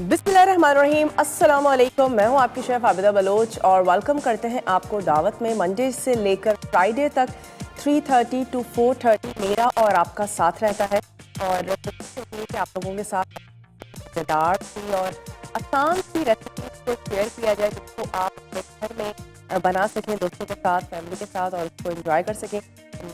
बिस्मिल्लाहिर्रहमानिर्रहीम, अस्सलाम वालेकुम। मैं हूं आपकी शेफ़ आबिदा बलोच और वेलकम करते हैं आपको दावत में। मंडे से लेकर फ्राइडे तक 3:30 to 4:30 मेरा और आपका साथ रहता है और आप लोगों के साथ मज़ेदार सी और आसान सी रेसिपीज को शेयर किया जाए जिसको आप अपने घर में बना सकें, दोस्तों के साथ, फैमिली के साथ, और उसको एंजॉय कर सकें।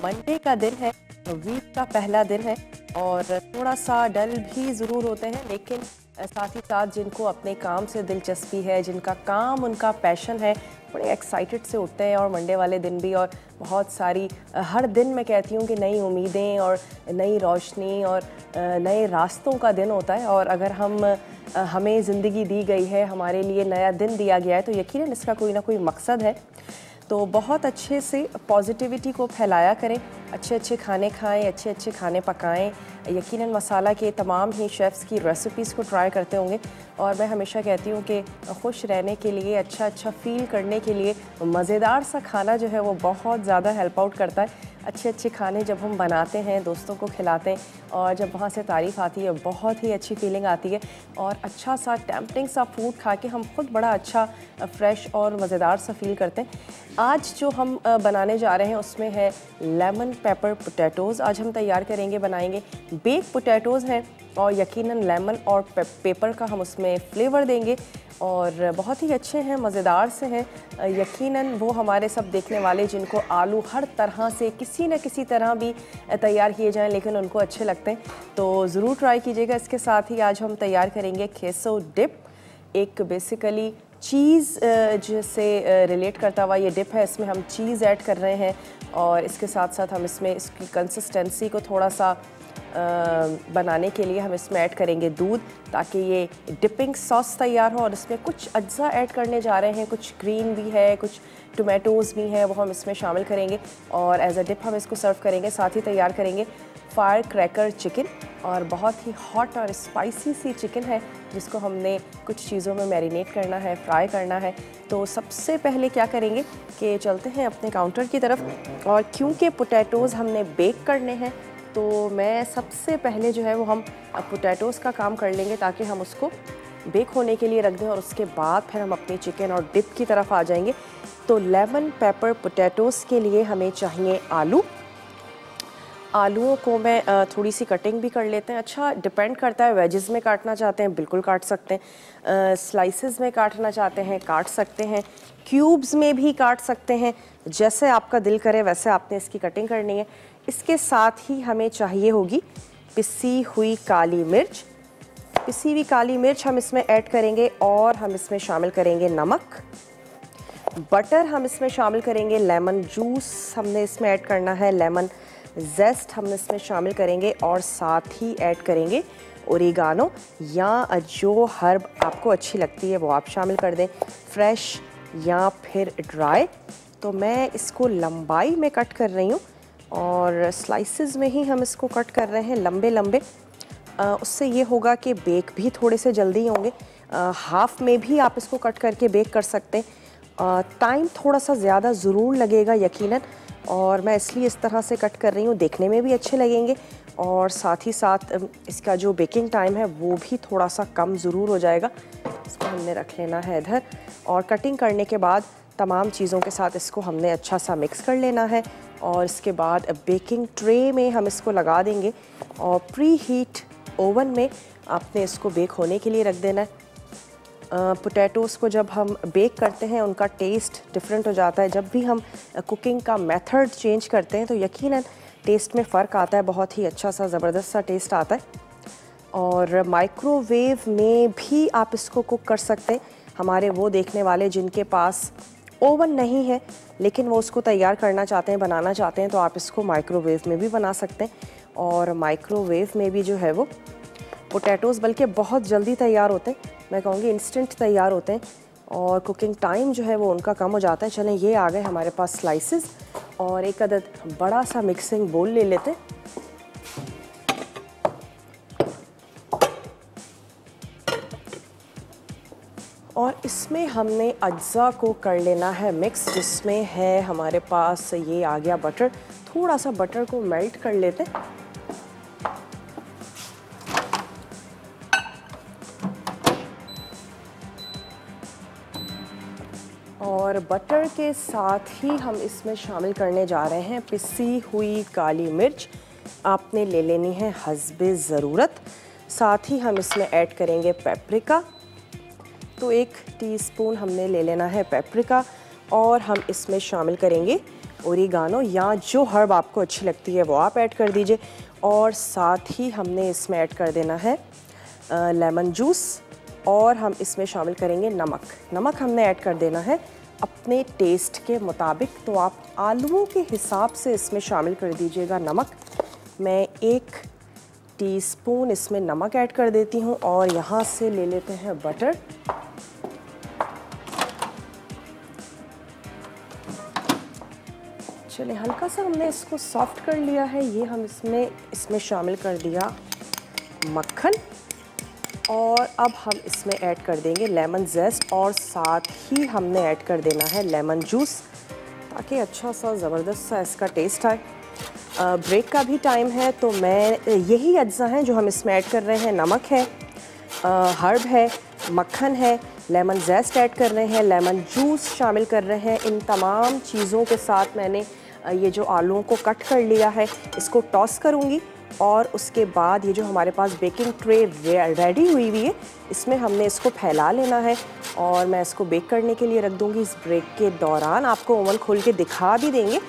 मंडे का दिन है, वीक का पहला दिन है और थोड़ा सा डल भी ज़रूर होते हैं, लेकिन साथ ही साथ जिनको अपने काम से दिलचस्पी है, जिनका काम उनका पैशन है, बड़े एक्साइटेड से उठते हैं और मंडे वाले दिन भी। और बहुत सारी हर दिन मैं कहती हूँ कि नई उम्मीदें और नई रोशनी और नए रास्तों का दिन होता है। और अगर हमें ज़िंदगी दी गई है, हमारे लिए नया दिन दिया गया है, तो यकीनन इसका कोई ना कोई मकसद है। तो बहुत अच्छे से पॉजिटिविटी को फैलाया करें, अच्छे अच्छे खाने खाएं, अच्छे अच्छे खाने पकाएं। यकीनन मसाला के तमाम ही शेफ़्स की रेसिपीज़ को ट्राई करते होंगे और मैं हमेशा कहती हूँ कि खुश रहने के लिए, अच्छा अच्छा फ़ील करने के लिए मज़ेदार सा खाना जो है वो बहुत ज़्यादा हेल्प आउट करता है। अच्छे अच्छे खाने जब हम बनाते हैं, दोस्तों को खिलाते हैं और जब वहाँ से तारीफ़ आती है, बहुत ही अच्छी फीलिंग आती है और अच्छा सा टेम्पटिंग सा फूड खा के हम खुद बड़ा अच्छा फ्रेश और मज़ेदार सा फील करते हैं। आज जो हम बनाने जा रहे हैं उसमें है लेमन पेपर पोटैटोज़। आज हम तैयार करेंगे, बनाएंगे बेक पोटैटोज़ हैं और यकीनन लेमन और पेपर का हम उसमें फ्लेवर देंगे और बहुत ही अच्छे हैं, मज़ेदार से हैं। यकीनन वो हमारे सब देखने वाले जिनको आलू हर तरह से किसी न किसी तरह भी तैयार किए जाएं लेकिन उनको अच्छे लगते हैं, तो ज़रूर ट्राई कीजिएगा। इसके साथ ही आज हम तैयार करेंगे queso डिप, एक बेसिकली चीज़ से रिलेट करता हुआ ये डिप है। इसमें हम चीज़ ऐड कर रहे हैं और इसके साथ साथ हम इसमें इसकी कंसिस्टेंसी को थोड़ा सा बनाने के लिए हम इसमें ऐड करेंगे दूध, ताकि ये डिपिंग सॉस तैयार हो। और इसमें कुछ अज्जा ऐड करने जा रहे हैं, कुछ ग्रीन भी है, कुछ टोमेटोज़ भी हैं, वो हम इसमें शामिल करेंगे और एज अ डिप हम इसको सर्व करेंगे। साथ ही तैयार करेंगे फायर क्रैकर चिकन, और बहुत ही हॉट और स्पाइसी सी चिकन है जिसको हमने कुछ चीज़ों में मैरिनेट करना है, फ्राई करना है। तो सबसे पहले क्या करेंगे कि चलते हैं अपने काउंटर की तरफ, और क्योंकि पोटैटोज़ हमने बेक करने हैं तो मैं सबसे पहले जो है वो हम पोटैटोज़ का काम कर लेंगे ताकि हम उसको बेक होने के लिए रख दें और उसके बाद फिर हम अपनी चिकन और डिप की तरफ आ जाएंगे। तो लेमन पेपर पोटैटोज़ के लिए हमें चाहिए आलू। आलूओं को मैं थोड़ी सी कटिंग भी कर लेते हैं। अच्छा, डिपेंड करता है, वेजेस में काटना चाहते हैं बिल्कुल काट सकते हैं, स्लाइसेस में काटना चाहते हैं काट सकते हैं, क्यूब्स में भी काट सकते हैं, जैसे आपका दिल करे वैसे आपने इसकी कटिंग करनी है। इसके साथ ही हमें चाहिए होगी पिसी हुई काली मिर्च। पिसी हुई काली मिर्च हम इसमें ऐड करेंगे और हम इसमें शामिल करेंगे नमक, बटर हम इसमें शामिल करेंगे, लेमन जूस हमने इसमें ऐड करना है, लेमन जेस्ट हम इसमें शामिल करेंगे और साथ ही ऐड करेंगे ओरिगानो, या जो हर्ब आपको अच्छी लगती है वो आप शामिल कर दें, फ्रेश या फिर ड्राई। तो मैं इसको लंबाई में कट कर रही हूँ और स्लाइसेस में ही हम इसको कट कर रहे हैं, लंबे लंबे। उससे ये होगा कि बेक भी थोड़े से जल्दी होंगे। हाफ में भी आप इसको कट करके बेक कर सकते हैं। टाइम थोड़ा सा ज़्यादा ज़रूर लगेगा यकीनन, और मैं इसलिए इस तरह से कट कर रही हूँ, देखने में भी अच्छे लगेंगे और साथ ही साथ इसका जो बेकिंग टाइम है वो भी थोड़ा सा कम ज़रूर हो जाएगा। इसको हमने रख लेना है इधर, और कटिंग करने के बाद तमाम चीज़ों के साथ इसको हमने अच्छा सा मिक्स कर लेना है और इसके बाद बेकिंग ट्रे में हम इसको लगा देंगे और प्री हीट ओवन में आपने इसको बेक होने के लिए रख देना है। पोटैटोज़ को जब हम बेक करते हैं उनका टेस्ट डिफरेंट हो जाता है। जब भी हम कुकिंग का मेथड चेंज करते हैं तो यकीनन टेस्ट में फ़र्क आता है, बहुत ही अच्छा सा ज़बरदस्त सा टेस्ट आता है। और माइक्रोवेव में भी आप इसको कुक कर सकते हैं। हमारे वो देखने वाले जिनके पास ओवन नहीं है लेकिन वो उसको तैयार करना चाहते हैं, बनाना चाहते हैं, तो आप इसको माइक्रोवेव में भी बना सकते हैं। और माइक्रोवेव में भी जो है वो पोटैटोज़ बल्कि बहुत जल्दी तैयार होते हैं, मैं कहूँगी इंस्टेंट तैयार होते हैं, और कुकिंग टाइम जो है वो उनका कम हो जाता है। चलें, ये आ गए हमारे पास स्लाइसेस, और एक अदद बड़ा सा मिक्सिंग बोल ले लेते हैं। और इसमें हमने अज्जा को कर लेना है मिक्स, जिसमें है हमारे पास ये आ गया बटर। थोड़ा सा बटर को मेल्ट कर लेते हैं। और बटर के साथ ही हम इसमें शामिल करने जा रहे हैं पिसी हुई काली मिर्च। आपने ले लेनी है हस्बे ज़रूरत। साथ ही हम इसमें ऐड करेंगे पेपरिका, तो 1 टीस्पून हमने ले लेना है पेपरिका। और हम इसमें शामिल करेंगे ओरिगानो, या जो हर्ब आपको अच्छी लगती है वो आप ऐड कर दीजिए। और साथ ही हमने इसमें ऐड कर देना है लेमन जूस, और हम इसमें शामिल करेंगे नमक। नमक हमने ऐड कर देना है अपने टेस्ट के मुताबिक, तो आप आलूओं के हिसाब से इसमें शामिल कर दीजिएगा नमक। मैं 1 टीस्पून इसमें नमक ऐड कर देती हूँ और यहाँ से ले लेते हैं बटर। चलिए, हल्का सा हमने इसको सॉफ्ट कर लिया है। ये हम इसमें शामिल कर दिया मक्खन, और अब हम इसमें ऐड कर देंगे लेमन जेस्ट, और साथ ही हमने ऐड कर देना है लेमन जूस, ताकि अच्छा सा ज़बरदस्त सा इसका टेस्ट आए। ब्रेक का भी टाइम है, तो मैं यही अज्जा हैं जो हम इसमें ऐड कर रहे हैं। नमक है, हर्ब है, मक्खन है, लेमन जेस्ट ऐड कर रहे हैं, लेमन जूस शामिल कर रहे हैं। इन तमाम चीज़ों के साथ मैंने ये जो आलूओं को कट कर लिया है इसको टॉस करूँगी, और उसके बाद ये जो हमारे पास बेकिंग ट्रे रेडी हुई हुई है इसमें हमने इसको फैला लेना है, और मैं इसको बेक करने के लिए रख दूँगी। इस ब्रेक के दौरान आपको ओवन खोल के दिखा भी देंगे।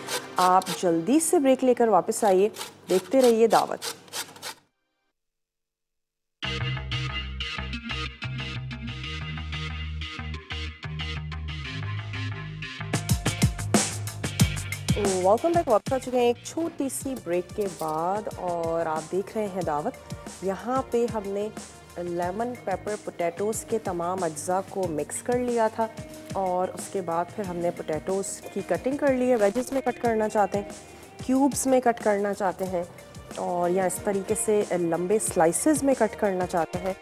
आप जल्दी से ब्रेक लेकर वापस आइए, देखते रहिए दावत। Welcome back. वापस आ चुके हैं एक छोटी सी ब्रेक के बाद, और आप देख रहे हैं दावत। यहाँ पे हमने लेमन पेपर पोटैटोज़ के तमाम अज्जा को मिक्स कर लिया था, और उसके बाद फिर हमने पोटैटोज़ की कटिंग कर ली है। वेजेस में कट करना चाहते हैं, क्यूब्स में कट करना चाहते हैं, और या इस तरीके से लंबे स्लाइसेस में कट करना चाहते हैं,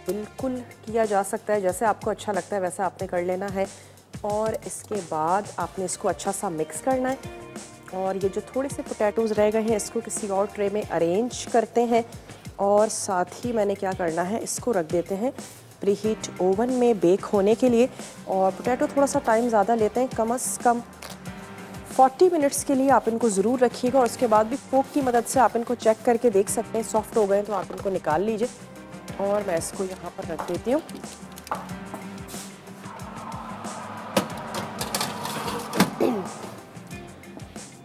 बिल्कुल किया जा सकता है। जैसे आपको अच्छा लगता है वैसा आपने कर लेना है। और इसके बाद आपने इसको अच्छा सा मिक्स करना है, और ये जो थोड़े से पोटैटोज़ रह गए हैं इसको किसी और ट्रे में अरेंज करते हैं। और साथ ही मैंने क्या करना है, इसको रख देते हैं प्रीहीट ओवन में बेक होने के लिए। और पोटैटो थोड़ा सा टाइम ज़्यादा लेते हैं, कम से कम 40 मिनट्स के लिए आप इनको ज़रूर रखिएगा। और उसके बाद भी फोक की मदद से आप इनको चेक करके देख सकते हैं, सॉफ्ट हो गए तो आप इनको निकाल लीजिए। और मैं इसको यहाँ पर रख देती हूँ।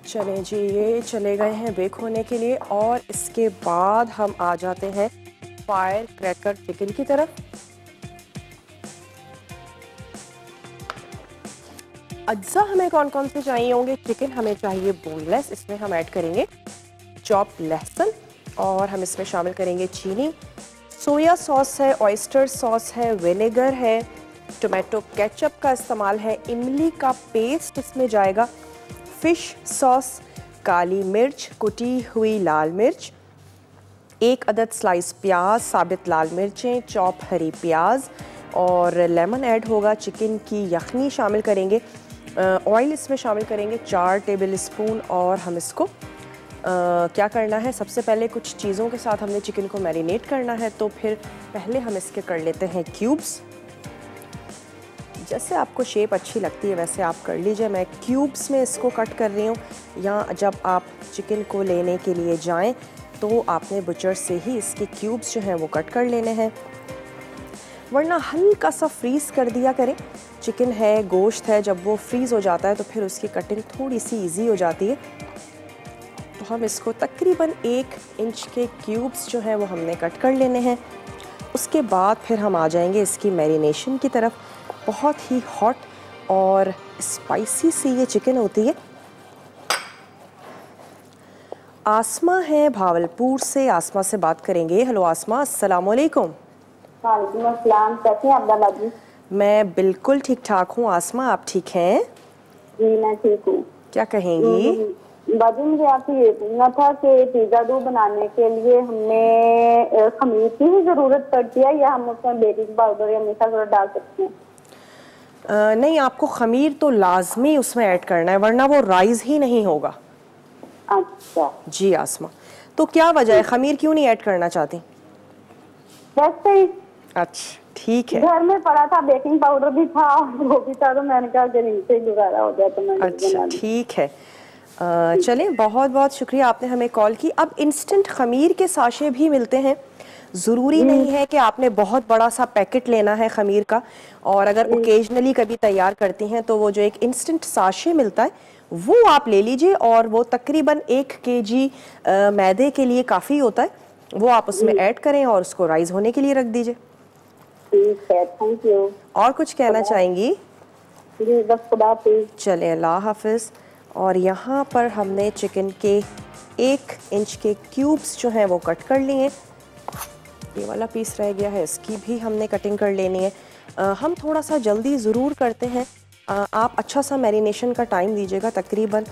चलें जी, ये चले गए हैं बेक होने के लिए। और इसके बाद हम आ जाते हैं फायर क्रैकर चिकन की तरफ। अज्जा हमें कौन कौन से चाहिए होंगे? चिकन हमें चाहिए बोनलेस, इसमें हम ऐड करेंगे चॉप लहसुन, और हम इसमें शामिल करेंगे चीनी, सोया सॉस है, ऑयस्टर सॉस है, विनेगर है, टोमेटो केचप का इस्तेमाल है, इमली का पेस्ट इसमें जाएगा, फिश सॉस, काली मिर्च, कुटी हुई लाल मिर्च, 1 अदद स्लाइस प्याज, साबित लाल मिर्चें, चॉप हरी प्याज, और लेमन ऐड होगा। चिकन की यखनी शामिल करेंगे, ऑयल इसमें शामिल करेंगे 4 टेबल स्पून। और हम इसको क्या करना है, सबसे पहले कुछ चीज़ों के साथ हमने चिकन को मैरिनेट करना है, तो फिर पहले हम इसके कर लेते हैं क्यूब्स। जैसे आपको शेप अच्छी लगती है वैसे आप कर लीजिए। मैं क्यूब्स में इसको कट कर रही हूँ। या जब आप चिकन को लेने के लिए जाएं तो आपने बुचर से ही इसके क्यूब्स जो हैं वो कट कर लेने हैं, वरना हल्का सा फ्रीज़ कर दिया करें। चिकन है, गोश्त है, जब वो फ्रीज़ हो जाता है तो फिर उसकी कटिंग थोड़ी सी ईजी हो जाती है। तो हम इसको तकरीबन 1 इंच के क्यूब्स जो हैं वो हमने कट कर लेने हैं। उसके बाद फिर हम आ जाएंगे इसकी मैरिनेशन की तरफ। बहुत ही हॉट और स्पाइसी सी ये चिकन होती है। आसमा है भावलपुर से, आसमा से बात करेंगे। हेलो आसमा, अस्सलाम वालेकुम। वालेकुम अस्सलाम, कैसे हैं अब्दुल बाजी? मैं बिल्कुल ठीक ठाक हूँ आसमा, आप ठीक हैं? जी मैं ठीक हूँ। क्या कहेंगी? बाजी मुझे आपसे ये पूछना था कि पिज़्ज़ा डो बनाने के लिए हमें खमीर की ही ज़रूरत पड़ती है, या हम उसमें बेकिंग पाउडर या मीठा सोडा डाल सकते हैं? नहीं, आपको खमीर तो लाजमी उसमें ऐड करना है, वरना वो राइज ही नहीं होगा। अच्छा जी आसमा, तो क्या वजह है, खमीर क्यों नहीं ऐड करना चाहती? वैसे ही अच्छा ठीक है। घर में पड़ा था, बेकिंग पाउडर भी था, वो भी था, तो मैंने कहा कि नहीं से गुजारा हो गया तो मैंने अच्छा बना दी। ठीक है। चलें, बहुत बहुत शुक्रिया आपने हमें कॉल की। अब इंस्टेंट खमीर के साशे भी मिलते हैं, ज़रूरी नहीं है कि आपने बहुत बड़ा सा पैकेट लेना है खमीर का। और अगर ओकेजनली कभी तैयार करती हैं तो वो जो एक इंस्टेंट साशे मिलता है वो आप ले लीजिए, और वो तकरीबन 1 केजी मैदे के लिए काफ़ी होता है। वो आप उसमें ऐड करें और उसको राइज होने के लिए रख दीजिए। ठीक है, थैंक यू। और कुछ कहना चाहेंगी? जी बस, खुदा हाफिज़। चले, अल्लाह हाफिज़। और यहाँ पर हमने चिकन के 1 इंच के क्यूब्स जो हैं वो कट कर लिए। ये वाला पीस रह गया है, इसकी भी हमने कटिंग कर लेनी है। हम थोड़ा सा जल्दी ज़रूर करते हैं। आप अच्छा सा मैरिनेशन का टाइम दीजिएगा, तकरीबन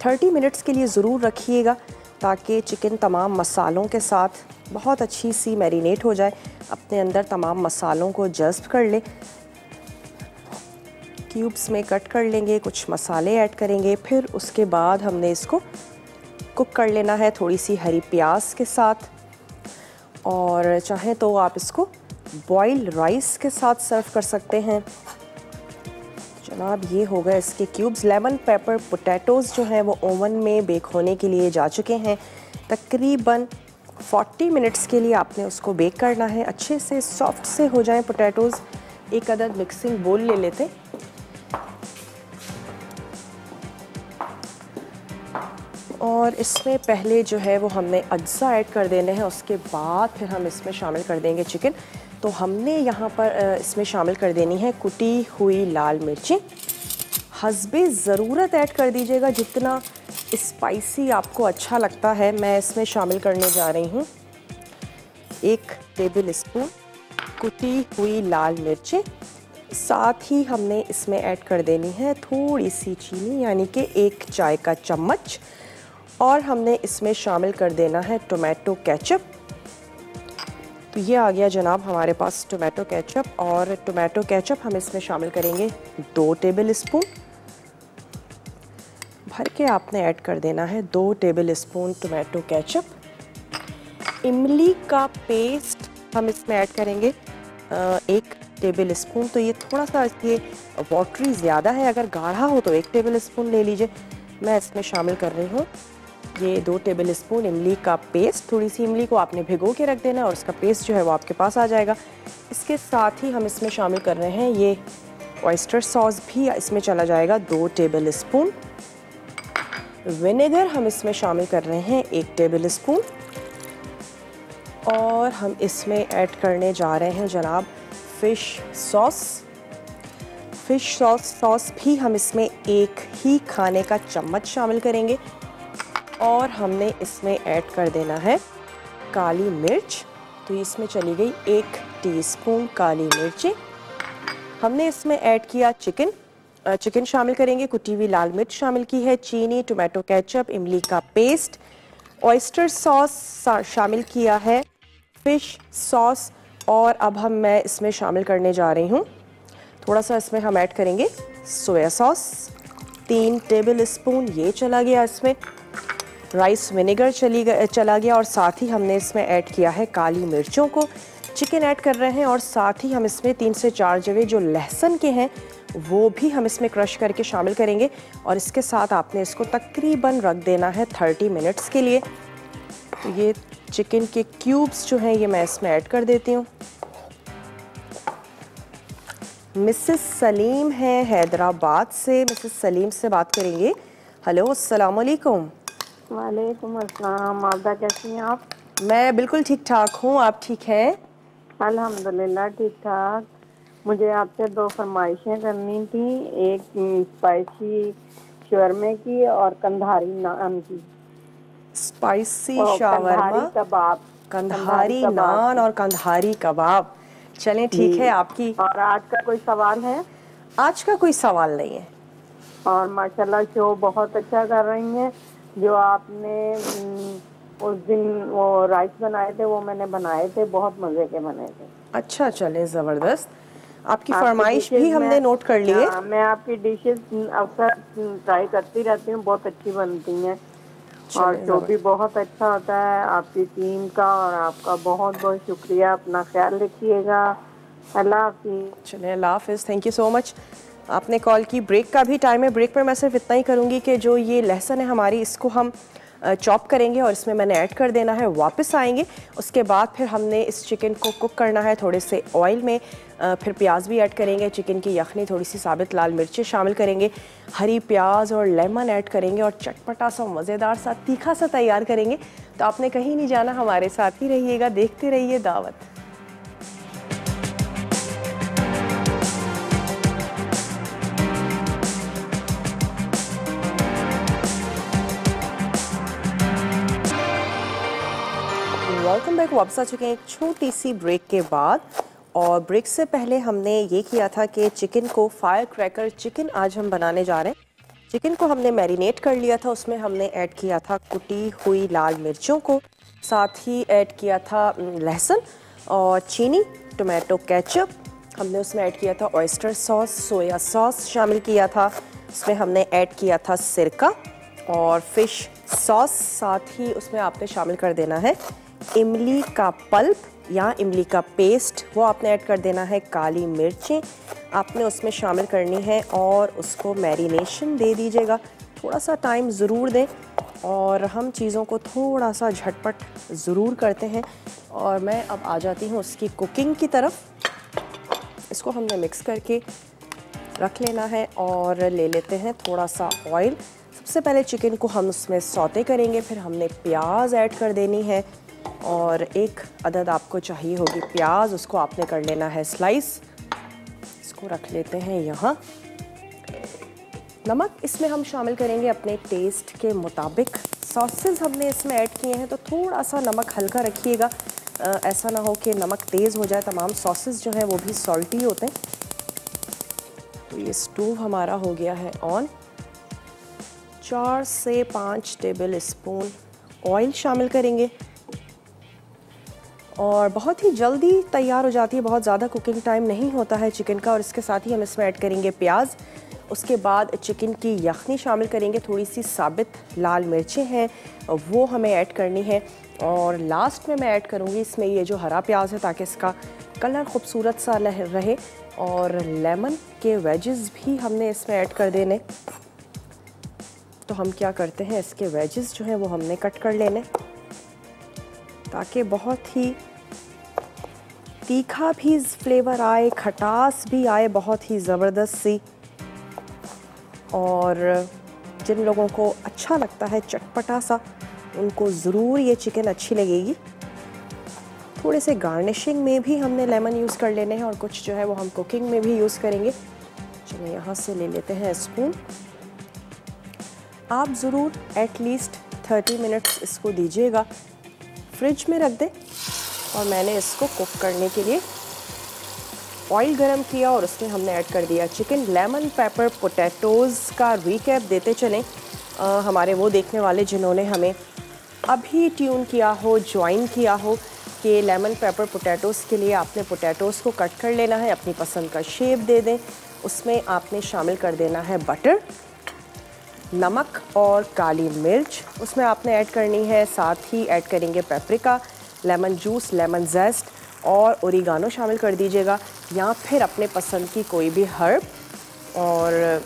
30 मिनट्स के लिए ज़रूर रखिएगा, ताकि चिकन तमाम मसालों के साथ बहुत अच्छी सी मैरिनेट हो जाए, अपने अंदर तमाम मसालों को जज़्ब कर ले। क्यूब्स में कट कर लेंगे, कुछ मसाले ऐड करेंगे, फिर उसके बाद हमने इसको कुक कर लेना है थोड़ी सी हरी प्याज के साथ। और चाहें तो आप इसको बॉइल्ड राइस के साथ सर्व कर सकते हैं। जनाब ये हो गए इसके क्यूब्स। लेमन पेपर पोटैटोज़ जो हैं वो ओवन में बेक होने के लिए जा चुके हैं। तकरीबन 40 मिनट्स के लिए आपने उसको बेक करना है, अच्छे से सॉफ्ट से हो जाएं पोटैटोज़। एक अदद मिक्सिंग बोल ले लेते, और इसमें पहले जो है वो हमने अज्जा ऐड कर देने हैं, उसके बाद फिर हम इसमें शामिल कर देंगे चिकन। तो हमने यहाँ पर इसमें शामिल कर देनी है कुटी हुई लाल मिर्चें। हस्बे ज़रूरत ऐड कर दीजिएगा, जितना स्पाइसी आपको अच्छा लगता है। मैं इसमें शामिल करने जा रही हूँ 1 टेबल स्पून कुटी हुई लाल मिर्चें। साथ ही हमने इसमें ऐड कर देनी है थोड़ी सी चीनी, यानी कि 1 चाय का चम्मच। और हमने इसमें शामिल कर देना है टोमेटो केचप। तो ये आ गया जनाब हमारे पास टोमेटो केचप, और टोमेटो केचप हम इसमें शामिल करेंगे 2 टेबल स्पून। भर के आपने ऐड कर देना है 2 टेबल स्पून टोमेटो केचप। इमली का पेस्ट हम इसमें ऐड करेंगे 1 टेबल स्पून। तो ये थोड़ा सा इसलिए वाटरी ज़्यादा है, अगर गाढ़ा हो तो 1 टेबल स्पून ले लीजिए। मैं इसमें शामिल कर रही हूँ ये 2 टेबल स्पून इमली का पेस्ट। थोड़ी सी इमली को आपने भिगो के रख देना है और उसका पेस्ट जो है वो आपके पास आ जाएगा। इसके साथ ही हम इसमें शामिल कर रहे हैं ये ऑयस्टर सॉस भी इसमें चला जाएगा 2 टेबल स्पून। विनेगर हम इसमें शामिल कर रहे हैं 1 टेबल स्पून। और हम इसमें ऐड करने जा रहे हैं जनाब फ़िश सॉस। फ़िश सॉस भी हम इसमें 1 ही खाने का चम्मच शामिल करेंगे। और हमने इसमें ऐड कर देना है काली मिर्च। तो इसमें चली गई 1 टीस्पून काली मिर्चें। हमने इसमें ऐड किया चिकन शामिल करेंगे, कुटी हुई लाल मिर्च शामिल की है, चीनी, टोमेटो केचप, इमली का पेस्ट, ऑयस्टर सॉस शामिल किया है, फ़िश सॉस। और अब मैं इसमें शामिल करने जा रही हूँ थोड़ा सा, इसमें हम ऐड करेंगे सोया सॉस 3 टेबल स्पून, ये चला गया इसमें। राइस विनेगर चला गया, और साथ ही हमने इसमें ऐड किया है काली मिर्चों को। चिकन ऐड कर रहे हैं, और साथ ही हम इसमें 3 से 4 जवे जो लहसुन के हैं वो भी हम इसमें क्रश करके शामिल करेंगे। और इसके साथ आपने इसको तकरीबन रख देना है 30 मिनट्स के लिए। तो ये चिकन के क्यूब्स जो हैं ये मैं इसमें ऐड कर देती हूँ। मिसेस सलीम है हैदराबाद से, मिसेस सलीम से बात करेंगे। हेलो, अस्सलाम वालेकुम। वालेकुम अस्सलाम। आपदा कैसी हैं आप? मैं बिल्कुल ठीक ठाक हूँ, आप ठीक हैं? अल्हम्दुलिल्लाह ठीक ठाक। मुझे आपसे 2 फरमाइशें करनी थी, एक स्पाइसी शवरमे की और कंधारी नान की। स्पाइसी कंधारी शावरमा, कबाब, कंधारी नान और कंधारी कबाब। चलें ठीक है आपकी। और आज का कोई सवाल है? आज का कोई सवाल नहीं है। और माशाल्लाह शो बहुत अच्छा कर रही हैं। जो आपने उस दिन वो राइस बनाए थे वो मैंने बनाए थे, बहुत मजे के बने थे। अच्छा, चले ज़बरदस्त। आपकी फरमाइश भी हमने नोट कर ली है। मैं आपकी डिशेस अक्सर ट्राई करती रहती हूँ, बहुत अच्छी बनती हैं। और जो भी बहुत अच्छा होता है आपकी टीम का, और आपका बहुत बहुत शुक्रिया। अपना ख्याल रखिएगा। अल्लाह हाफिज़। चलिए, अल्लाह हाफिज़। Thank you so much. आपने कॉल की। ब्रेक का भी टाइम है। ब्रेक पर मैं सिर्फ इतना ही करूँगी कि जो ये लहसुन है हमारी, इसको हम चॉप करेंगे और इसमें मैंने ऐड कर देना है। वापस आएंगे, उसके बाद फिर हमने इस चिकन को कुक करना है थोड़े से ऑयल में। फिर प्याज भी ऐड करेंगे, चिकन की यखनी, थोड़ी सी साबित लाल मिर्चें शामिल करेंगे, हरी प्याज और लेमन ऐड करेंगे और चटपटा सा मज़ेदार सा तीखा सा तैयार करेंगे। तो आपने कहीं नहीं जाना, हमारे साथ ही रहिएगा, देखते रहिए दावत। Welcome back. वापस आ चुके हैं एक छोटी सी ब्रेक के बाद। और ब्रेक से पहले हमने ये किया था कि चिकन को, फायर क्रैकर चिकन आज हम बनाने जा रहे हैं। चिकन को हमने मैरिनेट कर लिया था, उसमें हमने ऐड किया था कुटी हुई लाल मिर्चों को, साथ ही ऐड किया था लहसुन और चीनी, टोमेटो केचप, हमने उसमें ऐड किया था ऑयस्टर सॉस, सोया सॉस शामिल किया था, उसमें हमने ऐड किया था सिरका और फिश सॉस, साथ ही उसमें आपने शामिल कर देना है इमली का पल्प या इमली का पेस्ट, वो आपने ऐड कर देना है। काली मिर्चें आपने उसमें शामिल करनी है और उसको मैरिनेशन दे दीजिएगा। थोड़ा सा टाइम ज़रूर दें और हम चीज़ों को थोड़ा सा झटपट ज़रूर करते हैं। और मैं अब आ जाती हूँ उसकी कुकिंग की तरफ। इसको हमने मिक्स करके रख लेना है और ले लेते हैं थोड़ा सा ऑयल। सबसे पहले चिकन को हम उसमें सौते करेंगे, फिर हमने प्याज ऐड कर देनी है और एक अदद आपको चाहिए होगी प्याज, उसको आपने कर लेना है स्लाइस। इसको रख लेते हैं यहाँ। नमक इसमें हम शामिल करेंगे अपने टेस्ट के मुताबिक। सॉसेस हमने इसमें ऐड किए हैं तो थोड़ा सा नमक हल्का रखिएगा, ऐसा ना हो कि नमक तेज़ हो जाए। तमाम सॉसेस जो हैं वो भी सॉल्टी होते हैं। तो ये स्टोव हमारा हो गया है ऑन। 4 से 5 टेबल स्पून ऑयल शामिल करेंगे और बहुत ही जल्दी तैयार हो जाती है, बहुत ज़्यादा कुकिंग टाइम नहीं होता है चिकन का। और इसके साथ ही हम इसमें ऐड करेंगे प्याज, उसके बाद चिकन की यखनी शामिल करेंगे, थोड़ी सी साबित लाल मिर्चें हैं वो हमें ऐड करनी है और लास्ट में मैं ऐड करूँगी इसमें ये जो हरा प्याज है ताकि इसका कलर खूबसूरत सा रहे। और लेमन के वेजेस भी हमने इसमें ऐड कर देने। तो हम क्या करते हैं, इसके वेजेस जो हैं वो हमने कट कर लेने ताकि बहुत ही तीखा भी फ्लेवर आए, खटास भी आए बहुत ही ज़बरदस्त सी। और जिन लोगों को अच्छा लगता है चटपटा सा, उनको ज़रूर ये चिकन अच्छी लगेगी। थोड़े से गार्निशिंग में भी हमने लेमन यूज़ कर लेने हैं और कुछ जो है वो हम कुकिंग में भी यूज़ करेंगे। चलिए यहाँ से ले लेते हैं स्पून। आप ज़रूर एटलीस्ट 30 मिनट्स इसको दीजिएगा, फ्रिज में रख दें। और मैंने इसको कुक करने के लिए ऑयल गरम किया और उसमें हमने ऐड कर दिया चिकन। लेमन पेपर पोटैटोज़ का रिकैप देते चलें हमारे वो देखने वाले जिन्होंने हमें अभी ट्यून किया हो, ज्वाइन किया हो, कि लेमन पेपर पोटैटोज़ के लिए आपने पोटैटोज़ को कट कर लेना है, अपनी पसंद का शेप दे दें। उसमें आपने शामिल कर देना है बटर, नमक और काली मिर्च उसमें आपने ऐड करनी है। साथ ही ऐड करेंगे पेपरिका, लेमन जूस, लेमन जेस्ट और ओरिगानो शामिल कर दीजिएगा, या फिर अपने पसंद की कोई भी हर्ब। और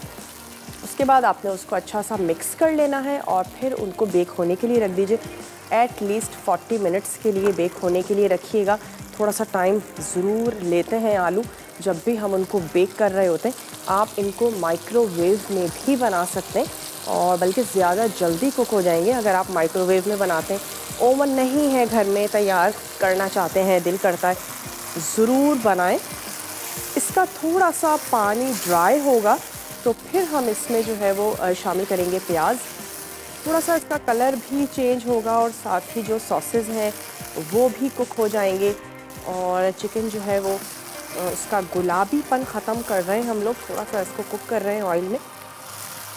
उसके बाद आपने उसको अच्छा सा मिक्स कर लेना है और फिर उनको बेक होने के लिए रख दीजिए। एट लीस्ट 40 मिनट्स के लिए बेक होने के लिए रखिएगा। थोड़ा सा टाइम ज़रूर लेते हैं आलू जब भी हम उनको बेक कर रहे होते हैं। आप इनको माइक्रोवेव में भी बना सकते हैं और बल्कि ज़्यादा जल्दी कुक हो जाएंगे अगर आप माइक्रोवेव में बनाते हैं। ओवन नहीं है घर में, तैयार करना चाहते हैं, दिल करता है, ज़रूर बनाएं। इसका थोड़ा सा पानी ड्राई होगा तो फिर हम इसमें जो है वो शामिल करेंगे प्याज। थोड़ा सा इसका कलर भी चेंज होगा और साथ ही जो सॉसेस हैं वो भी कुक हो जाएंगे और चिकन जो है वो उसका गुलाबीपन ख़त्म कर रहे हैं हम लोग। थोड़ा सा इसको कुक कर रहे हैं ऑयल में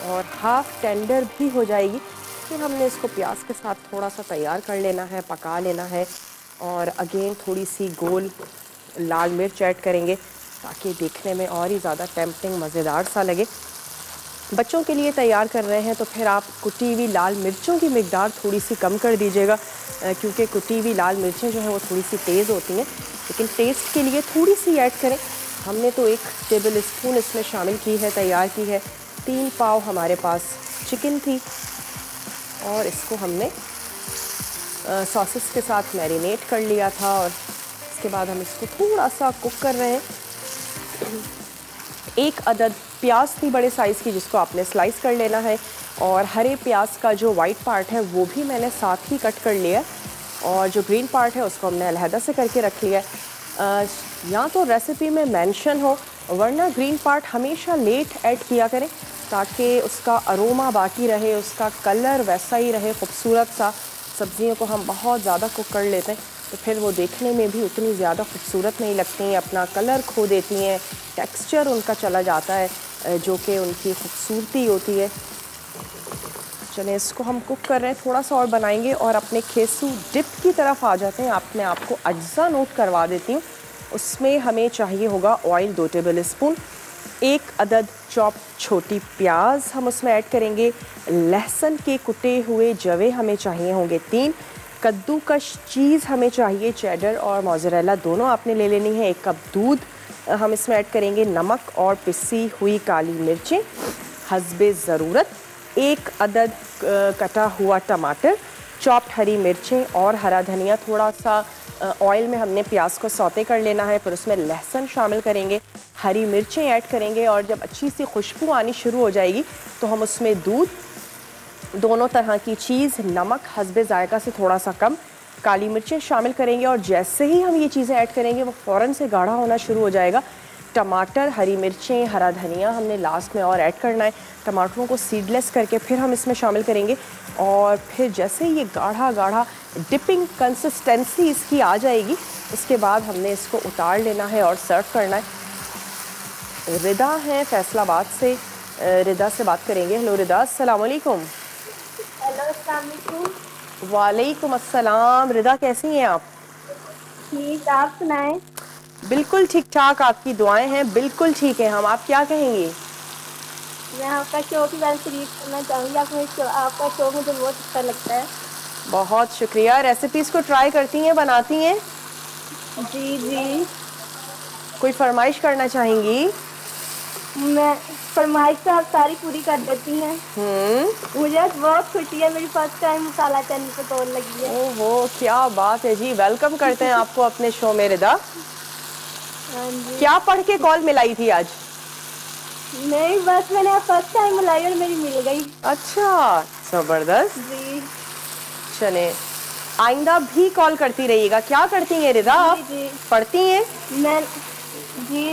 और हाफ़ टेंडर भी हो जाएगी। फिर हमने इसको प्याज के साथ थोड़ा सा तैयार कर लेना है, पका लेना है। और अगेन थोड़ी सी गोल लाल मिर्च ऐड करेंगे ताकि देखने में और ही ज़्यादा टेम्पटिंग, मज़ेदार सा लगे। बच्चों के लिए तैयार कर रहे हैं तो फिर आप कुटी हुई लाल मिर्चों की मिकदार थोड़ी सी कम कर दीजिएगा, क्योंकि कुटी हुई लाल मिर्चें जो हैं वो थोड़ी सी तेज़ होती हैं, लेकिन टेस्ट के लिए थोड़ी सी ऐड करें। हमने तो 1 टेबल स्पून इसमें शामिल की है, तैयार की है। 3 पाव हमारे पास चिकन थी और इसको हमने सॉसेस के साथ मैरिनेट कर लिया था और इसके बाद हम इसको थोड़ा सा कुक कर रहे हैं। 1 अदद प्याज थी बड़े साइज़ की, जिसको आपने स्लाइस कर लेना है, और हरे प्याज का जो वाइट पार्ट है वो भी मैंने साथ ही कट कर लिया, और जो ग्रीन पार्ट है उसको हमने अलहदा से करके रख लिया। या तो रेसिपी में मेंशन हो, वरना ग्रीन पार्ट हमेशा लेट ऐड किया करें ताकि उसका अरोमा बाकी रहे, उसका कलर वैसा ही रहे खूबसूरत सा। सब्ज़ियों को हम बहुत ज़्यादा कुक कर लेते हैं तो फिर वो देखने में भी उतनी ज़्यादा खूबसूरत नहीं लगती हैं, अपना कलर खो देती हैं, टेक्सचर उनका चला जाता है, जो कि उनकी खूबसूरती होती है। चलें, इसको हम कुक कर रहे हैं, थोड़ा सा और बनाएंगे और अपने खेसू डिप की तरफ आ जाते हैं। मैं आपको अज्जा नोट करवा देती हूँ। उसमें हमें चाहिए होगा ऑयल 2 टेबल स्पून, 1 अदद चॉप छोटी प्याज हम उसमें ऐड करेंगे, लहसुन के कुटे हुए जवे हमें चाहिए होंगे 3, कद्दूकश चीज़ हमें चाहिए, चेडर और मोज़रेला दोनों आपने ले लेनी है, 1 कप दूध हम इसमें ऐड करेंगे, नमक और पिसी हुई काली मिर्चें हस्बे ज़रूरत, 1 अदद कटा हुआ टमाटर, चॉप्ड हरी मिर्चें और हरा धनिया। थोड़ा सा ऑयल में हमने प्याज को सौते कर लेना है, फिर उसमें लहसुन शामिल करेंगे, हरी मिर्चें ऐड करेंगे, और जब अच्छी सी खुशबू आनी शुरू हो जाएगी तो हम उसमें दूध, दोनों तरह की चीज़, नमक हस्बे जायका से थोड़ा सा कम, काली मिर्चें शामिल करेंगे, और जैसे ही हम ये चीज़ें ऐड करेंगे वो फ़ौरन से गाढ़ा होना शुरू हो जाएगा। टमाटर, हरी मिर्चें, हरा धनिया हमने लास्ट में और ऐड करना है। टमाटरों को सीडलेस करके फिर हम इसमें शामिल करेंगे, और फिर जैसे ये गाढ़ा गाढ़ा डिपिंग कंसिस्टेंसी इसकी आ जाएगी, उसके बाद हमने इसको उतार लेना है और सर्व करना है। रिदा हैं फैसलाबाद से, रिदा से बात करेंगे। हेलो रिदा, अस्सलाम वालेकुम। हेलो, अस्सलाम वालेकुम। वालेकुम अस्सलाम। रिदा कैसी हैं आप? ठीक, आप सुनाएं। बिल्कुल ठीक ठाक, आपकी दुआएं हैं, बिल्कुल ठीक है हम। आप क्या कहेंगी? मैं आपका शो की बात शरीक करना चाहूँगी। आपका शो मुझे बहुत अच्छा लगता है। बहुत शुक्रिया। रेसिपीज़ को ट्राई करती हैं, बनाती हैं? जी जी। कोई फरमाइश करना चाहेंगी? मैं फरमाइश तो आप सारी पूरी कर देती हैं। मुझे बहुत खुशी है, मेरी फर्स्ट टाइम मसाला चैनल पे कॉल लगी है। ओहो, क्या बात है जी। वेलकम करते हैं आपको अपने शो में रिदा। क्या पढ़ के कॉल मिलाई थी आज? नहीं, बस मैंने फर्स्ट टाइम मिलाई और मेरी मिल गई। अच्छा, जबरदस्त जी। चले, आइंदा भी कॉल करती रहिएगा। क्या करती हैं रिदा आप? जी। पढ़ती हैं?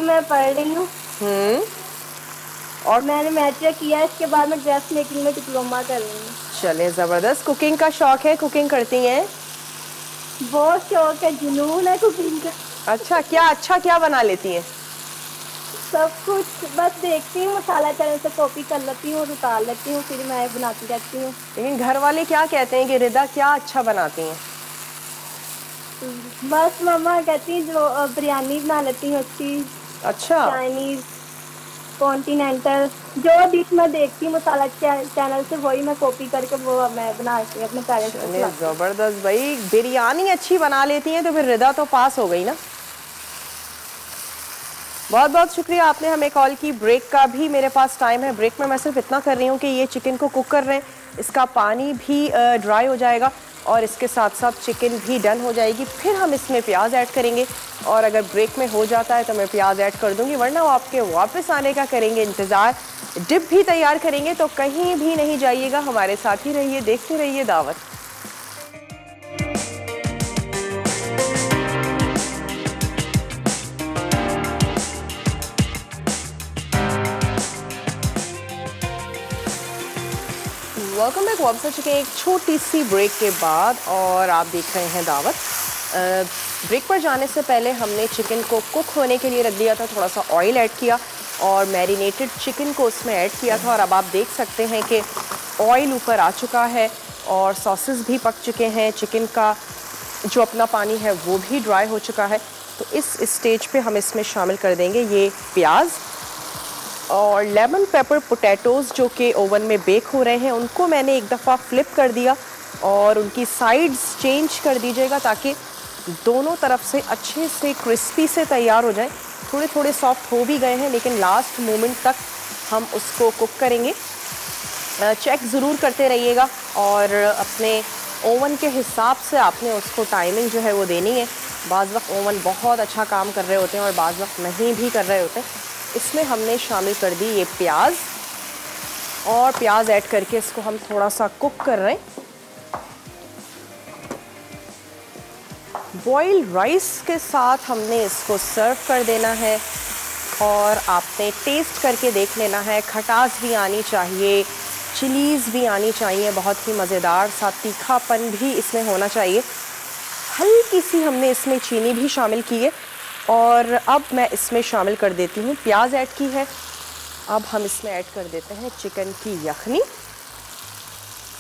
मैं पढ़ रही हूँ। और मैंने मैट्रिक किया, इसके बाद मैं ड्रेस मेकिंग में डिप्लोमा कर रही हूँ। चले, जबरदस्त। कुकिंग का शौक है? कुकिंग करती हैं? बहुत शौक है, जुनून है कुकिंग का। अच्छा, क्या बना लेती हैं? सब कुछ, बस देखती हूँ मसाला चैनल से कॉपी कर लेती हूँ और उतार लेती हूँ, फिर मैं बनाती रहती हूँ। लेकिन घर वाले क्या कहते हैं कि रिदा क्या अच्छा बनाती हैं? बस मम्मा कहती हैं जो बिरयानी बना लेती हूँ अच्छी। अच्छा, चाइनीज, कॉन्टिनेंटल, जो डिश मैं देखती हूँ मसाला चैनल से वही मैं कॉपी करके वो मैं बनाती हूँ अपने पेरेंट्स को खिलाती हूँ। जबरदस्त भाई। बिरयानी अच्छी बना लेती हैं तो फिर रिदा तो पास हो गई ना। बहुत बहुत शुक्रिया, आपने हमें कॉल की। ब्रेक का भी मेरे पास टाइम है। ब्रेक में मैं सिर्फ इतना कर रही हूँ कि ये चिकन को कुक कर रहे हैं, इसका पानी भी ड्राई हो जाएगा और इसके साथ साथ चिकन भी डन हो जाएगी। फिर हम इसमें प्याज ऐड करेंगे, और अगर ब्रेक में हो जाता है तो मैं प्याज ऐड कर दूंगी, वरना वो आपके वापस आने का करेंगे इंतज़ार। डिप भी तैयार करेंगे, तो कहीं भी नहीं जाइएगा, हमारे साथ ही रहिए, देखते रहिए दावत। Welcome back. वापस आ चुके हैं एक छोटी सी ब्रेक के बाद, और आप देख रहे हैं दावत। ब्रेक पर जाने से पहले हमने चिकन को कुक होने के लिए रख दिया था, थोड़ा सा ऑयल ऐड किया और मैरिनेटेड चिकन को उसमें ऐड किया था, और अब आप देख सकते हैं कि ऑयल ऊपर आ चुका है और सॉसेस भी पक चुके हैं। चिकन का जो अपना पानी है वो भी ड्राई हो चुका है। तो इस स्टेज पे हम इसमें शामिल कर देंगे ये प्याज, और लेमन पेपर पोटैटोज़ जो कि ओवन में बेक हो रहे हैं उनको मैंने एक दफ़ा फ्लिप कर दिया और उनकी साइड्स चेंज कर दीजिएगा ताकि दोनों तरफ से अच्छे से क्रिस्पी से तैयार हो जाए। थोड़े थोड़े सॉफ्ट हो भी गए हैं लेकिन लास्ट मोमेंट तक हम उसको कुक करेंगे। चेक ज़रूर करते रहिएगा और अपने ओवन के हिसाब से आपने उसको टाइमिंग जो है वो देनी है। बाज़ वक्त ओवन बहुत अच्छा काम कर रहे होते हैं और बाज़ वक्त नहीं भी कर रहे होते। इसमें हमने शामिल कर दी ये प्याज और प्याज ऐड करके इसको हम थोड़ा सा कुक कर रहे हैं। बॉइल्ड राइस के साथ हमने इसको सर्व कर देना है और आपने टेस्ट करके देख लेना है। खटास भी आनी चाहिए, चिलीज़ भी आनी चाहिए, बहुत ही मज़ेदार सा तीखापन भी इसमें होना चाहिए। हल्की सी हमने इसमें चीनी भी शामिल की है और अब मैं इसमें शामिल कर देती हूँ, प्याज ऐड की है। अब हम इसमें ऐड कर देते हैं चिकन की यखनी।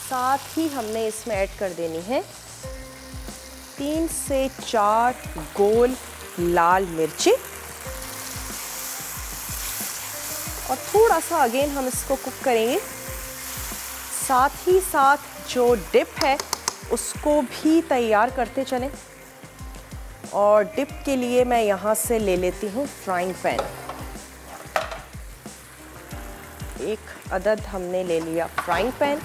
साथ ही हमने इसमें ऐड कर देनी है 3 से 4 गोल लाल मिर्ची और थोड़ा सा अगेन हम इसको कुक करेंगे। साथ ही साथ जो डिप है उसको भी तैयार करते चलें और डिप के लिए मैं यहाँ से ले लेती हूँ फ्राइंग पैन। एक अदद हमने ले लिया फ्राइंग पैन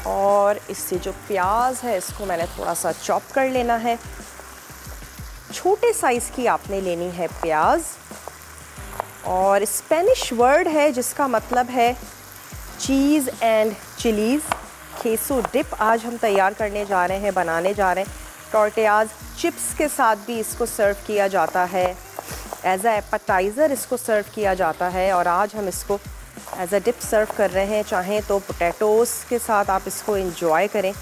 और इससे जो प्याज है इसको मैंने थोड़ा सा चॉप कर लेना है। छोटे साइज़ की आपने लेनी है प्याज और स्पेनिश वर्ड है जिसका मतलब है चीज़ एंड चिलीज़। केसो डिप आज हम तैयार करने जा रहे हैं, बनाने जा रहे हैं। टॉर्टियाज चिप्स के साथ भी इसको सर्व किया जाता है, एज अ एपेटाइज़र इसको सर्व किया जाता है और आज हम इसको एज अ डिप सर्व कर रहे हैं। चाहें तो पोटैटोज़ के साथ आप इसको एंजॉय करें।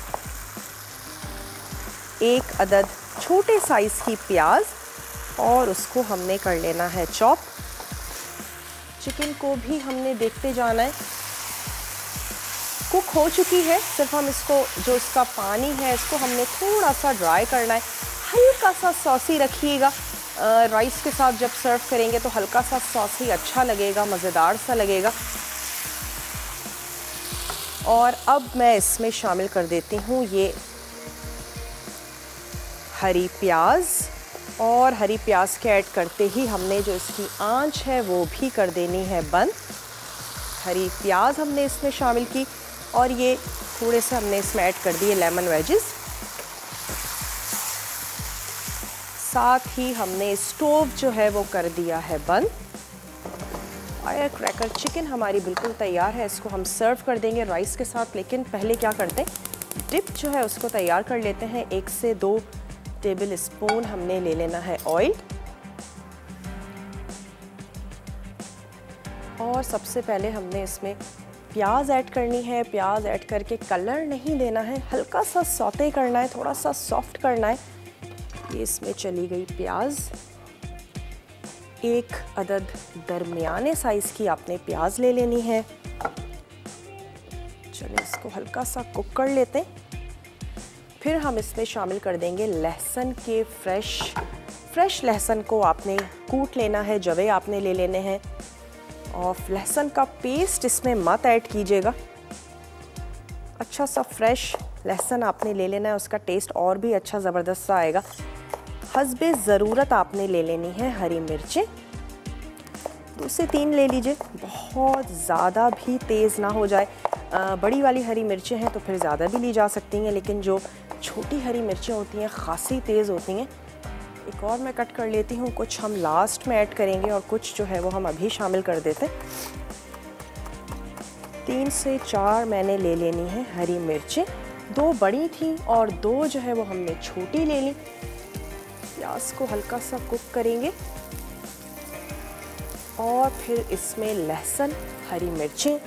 एक अदद छोटे साइज़ की प्याज और उसको हमने कर लेना है चॉप। चिकन को भी हमने देखते जाना है, कुक हो चुकी है। सिर्फ हम इसको जो इसका पानी है इसको हमने थोड़ा सा ड्राई करना है। हल्का सा सॉसी रखिएगा, राइस के साथ जब सर्व करेंगे तो हल्का सा सॉसी अच्छा लगेगा, मज़ेदार सा लगेगा। और अब मैं इसमें शामिल कर देती हूँ ये हरी प्याज और हरी प्याज के ऐड करते ही हमने जो इसकी आंच है वो भी कर देनी है बंद। हरी प्याज हमने इसमें शामिल की और ये थोड़े से हमने इसमें ऐड कर दिए लेमन वेजेस। साथ ही हमने स्टोव जो है वो कर दिया है बंद। फायर क्रैकर चिकन हमारी बिल्कुल तैयार है, इसको हम सर्व कर देंगे राइस के साथ। लेकिन पहले क्या करते हैं, डिप जो है उसको तैयार कर लेते हैं। 1 से 2 टेबल स्पून हमने ले लेना है ऑयल और सबसे पहले हमने इसमें प्याज ऐड करनी है। प्याज ऐड करके कलर नहीं देना है, हल्का सा सौते करना है, थोड़ा सा सॉफ्ट करना है। ये इसमें चली गई प्याज। एक अदद दरमियाने साइज़ की आपने प्याज ले लेनी है। चलिए इसको हल्का सा कुक कर लेते हैं। फिर हम इसमें शामिल कर देंगे लहसुन के फ्रेश लहसुन को आपने कूट लेना है, जवे आपने ले लेने हैं। और लहसुन का पेस्ट इसमें मत ऐड कीजिएगा, अच्छा सा फ्रेश लहसुन आपने ले लेना है, उसका टेस्ट और भी अच्छा ज़बरदस्त सा आएगा। हस्बे ज़रूरत आपने ले लेनी है हरी मिर्चें, 2 से 3 ले लीजिए, बहुत ज़्यादा भी तेज़ ना हो जाए। बड़ी वाली हरी मिर्चें हैं तो फिर ज़्यादा भी ली जा सकती हैं, लेकिन जो छोटी हरी मिर्चें होती हैं ख़ासी तेज़ होती हैं। एक और मैं कट कर लेती हूँ, कुछ हम लास्ट में ऐड करेंगे और कुछ जो है वो हम अभी शामिल कर देते हैं। 3 से 4 मैंने ले लेनी है हरी मिर्चें, 2 बड़ी थी और 2 जो है वो हमने छोटी ले ली। प्याज को हल्का सा कुक करेंगे और फिर इसमें लहसुन, हरी मिर्चें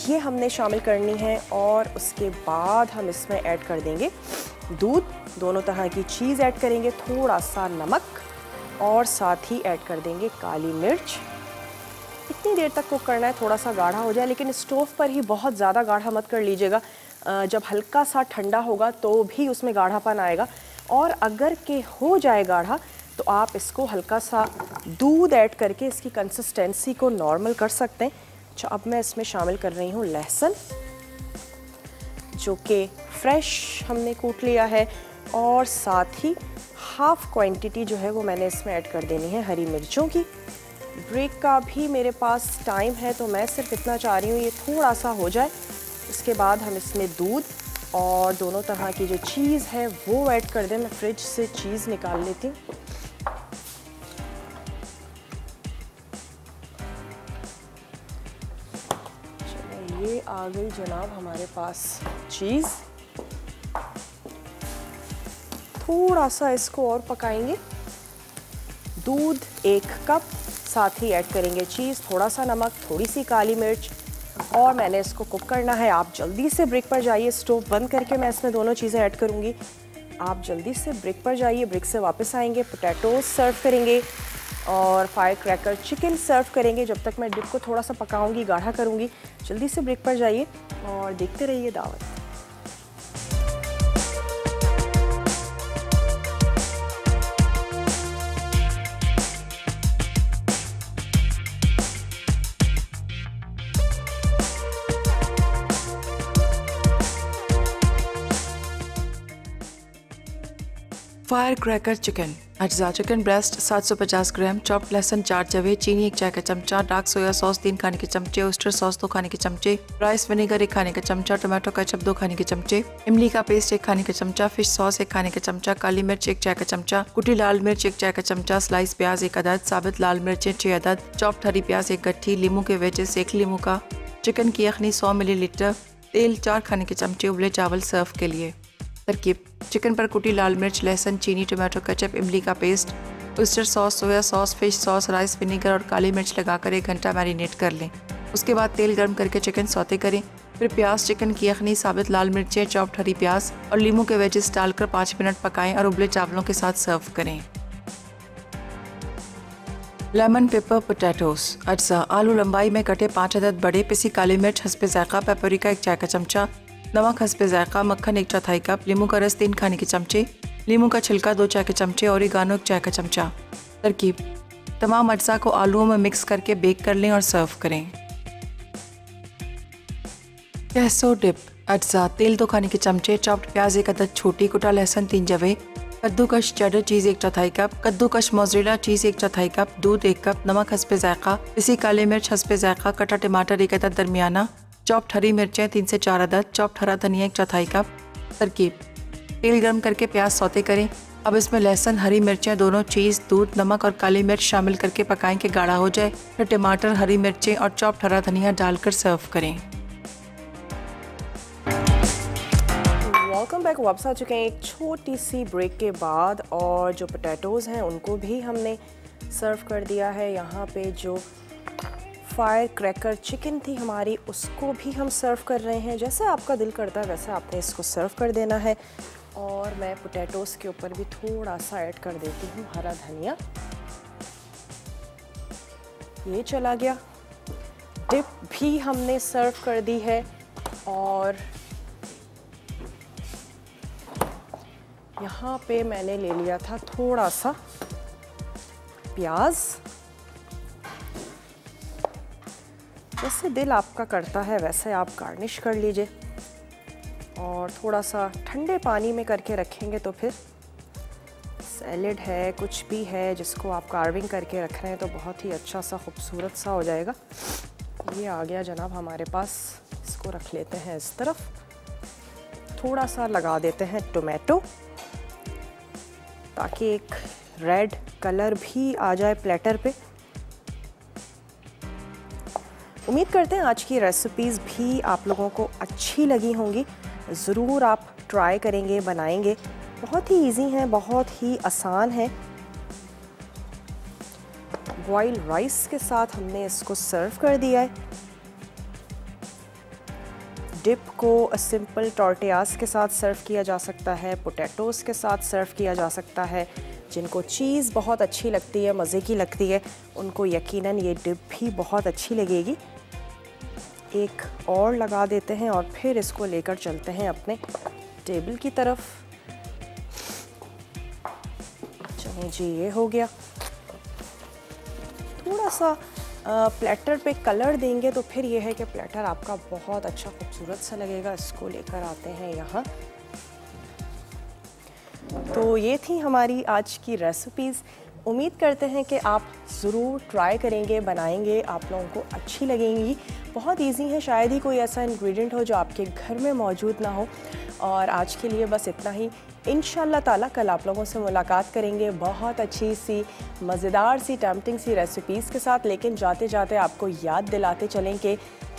ये हमने शामिल करनी है और उसके बाद हम इसमें ऐड कर देंगे दूध, दोनों तरह की चीज़ ऐड करेंगे, थोड़ा सा नमक और साथ ही ऐड कर देंगे काली मिर्च। इतनी देर तक कुक करना है, थोड़ा सा गाढ़ा हो जाए, लेकिन स्टोव पर ही बहुत ज़्यादा गाढ़ा मत कर लीजिएगा। जब हल्का सा ठंडा होगा तो भी उसमें गाढ़ापन आएगा और अगर के हो जाए गाढ़ा तो आप इसको हल्का सा दूध ऐड करके इसकी कंसिस्टेंसी को नॉर्मल कर सकते हैं। अच्छा, अब मैं इसमें शामिल कर रही हूँ लहसुन, जो कि फ्रेश हमने कूट लिया है, और साथ ही हाफ क्वांटिटी जो है वो मैंने इसमें ऐड कर देनी है हरी मिर्चों की। ब्रेक का भी मेरे पास टाइम है, तो मैं सिर्फ इतना चाह रही हूँ ये थोड़ा सा हो जाए। इसके बाद हम इसमें दूध और दोनों तरह की जो चीज़ है वो ऐड कर दें। मैं फ्रिज से चीज़ निकाल लेती हूँ। चलो, ये आ गई जनाब हमारे पास चीज़। थोड़ा सा इसको और पकाएंगे। दूध 1 कप, साथ ही ऐड करेंगे चीज़, थोड़ा सा नमक, थोड़ी सी काली मिर्च, और मैंने इसको कुक करना है। आप जल्दी से ब्रेक पर जाइए, स्टोव बंद करके मैं इसमें दोनों चीज़ें ऐड करूँगी। आप जल्दी से ब्रेक पर जाइए, ब्रेक से वापस आएंगे, पोटैटोज सर्व करेंगे और फायर क्रैकर चिकन सर्व करेंगे। जब तक मैं डिप को थोड़ा सा पकाऊंगी, गाढ़ा करूँगी। जल्दी से ब्रेक पर जाइए और देखते रहिए दावत। Fire cracker chicken. अज्जा: चिकन ब्रेस्ट 750 ग्राम, चॉप्ड लहसुन 4 जवे, चीनी 1 चाय का चमचा, डार्क सोया सॉस 3 खाने के चमचे, ओस्टर सॉस 2 खाने के चमचे, राइस विनेगर 1 खाने का चमचा, टोमेटो केचप 2 खाने के चमचे, इमली का पेस्ट 1 खाने का चमचा, फिश सॉस 1 खाने का चमचा, काली मिर्च 1 चाय का चमचा, कुटी लाल मिर्च 1 चाय का चमचा, स्लाइस प्याज 1 अदद, साबित लाल मिर्चें 6 अदद, चॉप्ड हरी प्याज 1 गट्ठी, लीमू के वेजेस 1 लीमू का, चिकन की यखनी 100 मिलीलीटर, तेल 4 खाने के चमचे, उबले चावल सर्व के लिए। तरकीब: चिकन पर कुटी लाल मिर्च, लहसुन, चीनी, टोमेटो केचप, इमली का paste, oyster sauce, soya sauce, fish sauce, rice vinegar और काली मिर्च लगाकर 1 घंटा मैरिनेट कर लें। उसके बाद तेल गर्म करके चिकन सौते करें। फिर प्याज, चिकन की यखनी, साबित लाल मिर्चें, चॉप्ड हरी प्याज और लीमू के वेजेस डालकर 5 मिनट पकाएं और उबले चावलों के साथ सर्व करें। Lemon pepper potatoes. अज्जा: आलू लंबाई में कटे 5 अदद बड़े, पिसी काली मिर्च हस्बे जायका, पेपरिका 1 चाय का चमचा, नमक हस्बे जायका, मक्खन 1 चौथाई कप, लीमू का रस 3 खाने के चमचे, लीमू का छिलका 2 चाय के चमचे, ओरिगानो 1 चाय का चमचा। तरकीब: तमाम अज्जा को आलूओं में मिक्स करके बेक कर लें और सर्व करें। कैसो डिप। अज्जा: तेल 2 खाने के चमचे, चॉप्ड प्याज 1 अदद छोटी, कुटा लहसुन 3 जवे, कद्दूकश चेडर चीज़ 1 चौथाई कप, कद्दूकश मोज़रेला चीज़ 1 चौथाई कप, दूध 1 कप, नमक हस्बे जायका, पिसी काली मिर्च हस्बे जायका, कटा टमाटर 1 अदद दरमियाना, चॉप्ड हरी मिर्चें 3 से 4 अदद, चॉप्ड हरा धनिया 1 चौथाई कप। तरकीब: तेल गर्म करके प्याज सौते करें। अब इसमें लहसुन, हरी मिर्चें, दोनों चीज़, दूध, नमक और काली मिर्च शामिल करके पकाएं कि गाढ़ा हो जाए। फिर टमाटर, हरी मिर्चें और चॉप्ड हरा धनिया डालकर सर्व करें। Welcome back. वापस आ चुके हैं एक छोटी सी ब्रेक के बाद, और जो पोटैटोज़ हैं उनको भी हमने सर्व कर दिया है। यहाँ पे जो फायर क्रैकर चिकन थी हमारी, उसको भी हम सर्व कर रहे हैं। जैसे आपका दिल करता है वैसे आपने इसको सर्व कर देना है। और मैं पोटैटोज़ के ऊपर भी थोड़ा सा ऐड कर देती हूँ हरा धनिया। ये चला गया। डिप भी हमने सर्व कर दी है, और यहाँ पे मैंने ले लिया था थोड़ा सा प्याज। जैसे दिल आपका करता है वैसे आप गार्निश कर लीजिए, और थोड़ा सा ठंडे पानी में करके रखेंगे तो फिर सैलेड है, कुछ भी है जिसको आप कार्विंग करके रख रहे हैं, तो बहुत ही अच्छा सा खूबसूरत सा हो जाएगा। ये आ गया जनाब हमारे पास। इसको रख लेते हैं इस तरफ। थोड़ा सा लगा देते हैं टोमेटो, ताकि एक रेड कलर भी आ जाए प्लेटर पे। उम्मीद करते हैं आज की रेसिपीज़ भी आप लोगों को अच्छी लगी होंगी। ज़रूर आप ट्राई करेंगे, बनाएंगे। बहुत ही इजी हैं, बहुत ही आसान है। बॉइल्ड राइस के साथ हमने इसको सर्व कर दिया है। डिप को सिंपल टॉर्टियाज के साथ सर्व किया जा सकता है, पोटैटोज़ के साथ सर्व किया जा सकता है। जिनको चीज़ बहुत अच्छी लगती है, मज़े की लगती है, उनको यकीनन ये डिप भी बहुत अच्छी लगेगी। एक और लगा देते हैं और फिर इसको लेकर चलते हैं अपने टेबल की तरफ। चलिए जी, ये हो गया। थोड़ा सा प्लेटर पे कलर देंगे तो फिर ये है कि प्लेटर आपका बहुत अच्छा खूबसूरत सा लगेगा। इसको लेकर आते हैं यहाँ। तो ये थी हमारी आज की रेसिपीज़। उम्मीद करते हैं कि आप ज़रूर ट्राई करेंगे, बनाएंगे, आप लोगों को अच्छी लगेंगी। बहुत इजी है, शायद ही कोई ऐसा इंग्रेडिएंट हो जो आपके घर में मौजूद ना हो। और आज के लिए बस इतना ही। इंशाल्लाह ताला कल आप लोगों से मुलाकात करेंगे बहुत अच्छी सी मज़ेदार सी टेम्पटिंग सी रेसिपीज़ के साथ। लेकिन जाते जाते आपको याद दिलाते चलें कि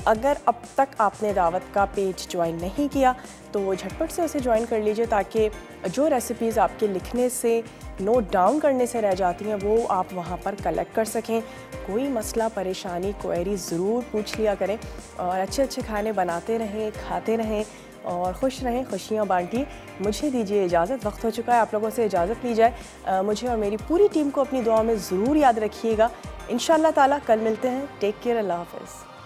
अगर अब तक आपने दावत का पेज ज्वाइन नहीं किया तो वो झटपट से उसे ज्वाइन कर लीजिए, ताकि जो रेसिपीज़ आपके लिखने से, नोट डाउन करने से रह जाती हैं वो आप वहाँ पर कलेक्ट कर सकें। कोई मसला, परेशानी, क्वेरी ज़रूर पूछ लिया करें और अच्छे अच्छे खाने बनाते रहें, खाते रहें और खुश रहें, खुशियाँ बांटिए। मुझे दीजिए इजाज़त, वक्त हो चुका है आप लोगों से इजाज़त ली जाए। मुझे और मेरी पूरी टीम को अपनी दुआ में ज़रूर याद रखिएगा। इंशाअल्लाह ताला कल मिलते हैं। टेक केयर, अल्लाह हाफ़िज़।